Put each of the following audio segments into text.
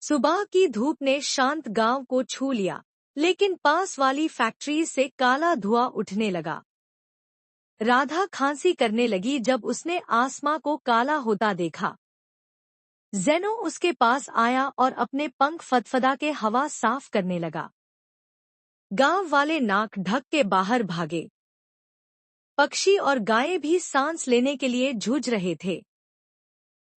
सुबह की धूप ने शांत गांव को छू लिया, लेकिन पास वाली फैक्ट्री से काला धुआं उठने लगा। राधा खांसी करने लगी जब उसने आसमां को काला होता देखा। जेनो उसके पास आया और अपने पंख फदफदा के हवा साफ करने लगा। गांव वाले नाक ढक के बाहर भागे। पक्षी और गायें भी सांस लेने के लिए जूझ रहे थे।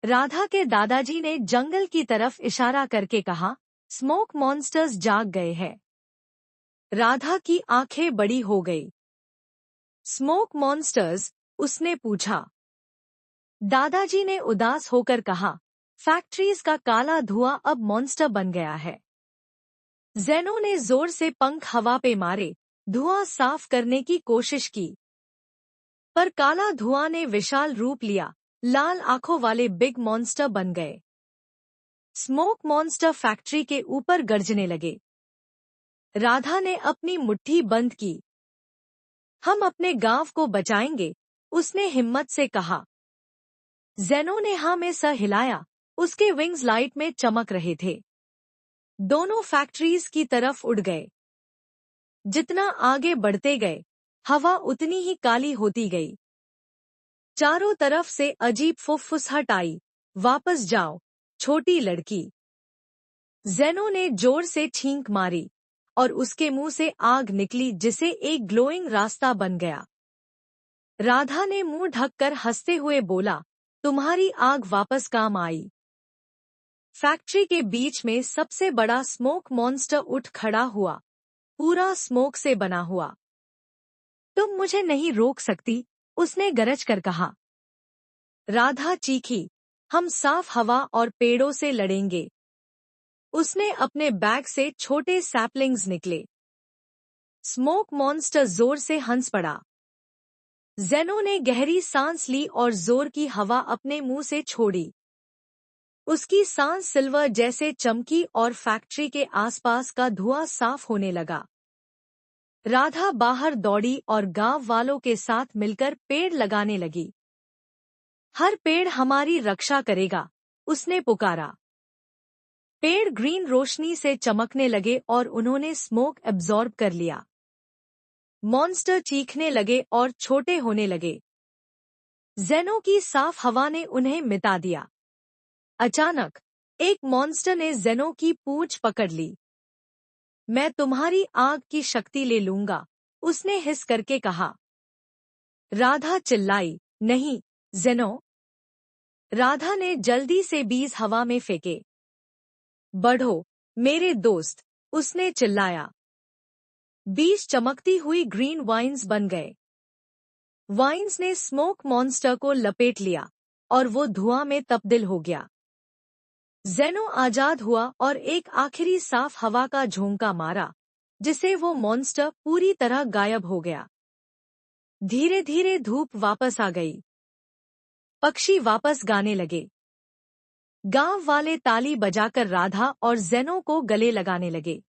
राधा के दादाजी ने जंगल की तरफ इशारा करके कहा, स्मोक मॉन्स्टर्स जाग गए हैं। राधा की आंखें बड़ी हो गई। Smoke monsters? उसने पूछा। दादाजी ने उदास होकर कहा, फैक्ट्रीज का काला धुआं अब मॉन्स्टर बन गया है। जेनो ने जोर से पंख हवा पे मारे, धुआं साफ करने की कोशिश की। पर काला धुआं ने विशाल रूप लिया, लाल आंखों वाले बिग मॉन्स्टर बन गए। स्मोक मॉन्स्टर फैक्ट्री के ऊपर गरजने लगे। राधा ने अपनी मुट्ठी बंद की। हम अपने गांव को बचाएंगे, उसने हिम्मत से कहा। जेनो ने हाँ में सर हिलाया, उसके विंग्स लाइट में चमक रहे थे। दोनों फैक्ट्रीज की तरफ उड़ गए। जितना आगे बढ़ते गए, हवा उतनी ही काली होती गई। चारों तरफ से अजीब फुसफुसाहट आई, वापस जाओ, छोटी लड़की। जेनो ने जोर से छींक मारी और उसके मुंह से आग निकली जिसे एक ग्लोइंग रास्ता बन गया। राधा ने मुंह ढककर हंसते हुए बोला, तुम्हारी आग वापस काम आई। फैक्ट्री के बीच में सबसे बड़ा स्मोक मॉन्स्टर उठ खड़ा हुआ, पूरा स्मोक से बना हुआ। तुम मुझे नहीं रोक सकती, उसने गरज कर कहा। राधा चीखी, हम साफ हवा और पेड़ों से लड़ेंगे। उसने अपने बैग से छोटे सैपलिंग्स निकले। स्मोक मॉन्स्टर जोर से हंस पड़ा। जेनो ने गहरी सांस ली और जोर की हवा अपने मुंह से छोड़ी। उसकी सांस सिल्वर जैसे चमकी और फैक्ट्री के आसपास का धुआं साफ होने लगा। राधा बाहर दौड़ी और गांव वालों के साथ मिलकर पेड़ लगाने लगी। हर पेड़ हमारी रक्षा करेगा, उसने पुकारा। पेड़ ग्रीन रोशनी से चमकने लगे और उन्होंने स्मोक एब्जॉर्ब कर लिया। मॉन्स्टर चीखने लगे और छोटे होने लगे। जेनो की साफ हवा ने उन्हें मिटा दिया। अचानक एक मॉन्स्टर ने जेनो की पूंछ पकड़ ली। मैं तुम्हारी आग की शक्ति ले लूंगा, उसने हिस करके कहा। राधा चिल्लाई, नहीं जेनो। राधा ने जल्दी से बीज हवा में फेंके। बढ़ो मेरे दोस्त, उसने चिल्लाया। बीज चमकती हुई ग्रीन वाइन्स बन गए। वाइन्स ने स्मोक मॉन्स्टर को लपेट लिया और वो धुआं में तब्दील हो गया। जेनो आजाद हुआ और एक आखिरी साफ हवा का झोंका मारा, जिसे वो मॉन्स्टर पूरी तरह गायब हो गया। धीरे धीरे धूप वापस आ गई। पक्षी वापस गाने लगे। गांव वाले ताली बजाकर राधा और जेनो को गले लगाने लगे।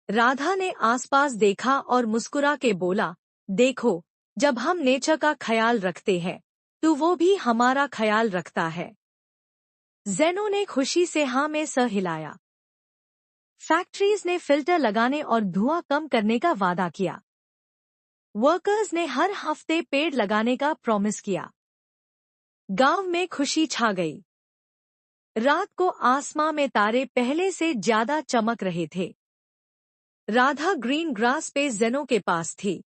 राधा ने आसपास देखा और मुस्कुरा के बोला, देखो, जब हम नेचर का ख्याल रखते हैं, तो वो भी हमारा ख्याल रखता है। जेनो ने खुशी से हाँ में सर हिलाया। फैक्ट्रीज ने फिल्टर लगाने और धुआं कम करने का वादा किया। वर्कर्स ने हर हफ्ते पेड़ लगाने का प्रॉमिस किया। गांव में खुशी छा गई। रात को आसमां में तारे पहले से ज्यादा चमक रहे थे। राधा ग्रीन ग्रास पे जेनो के पास थी।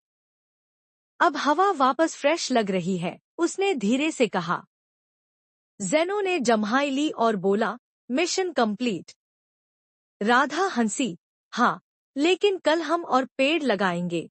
अब हवा वापस फ्रेश लग रही है, उसने धीरे से कहा। जेनो ने जम्हाई ली और बोला, मिशन कंप्लीट। राधा हंसी, हाँ, लेकिन कल हम और पेड़ लगाएंगे।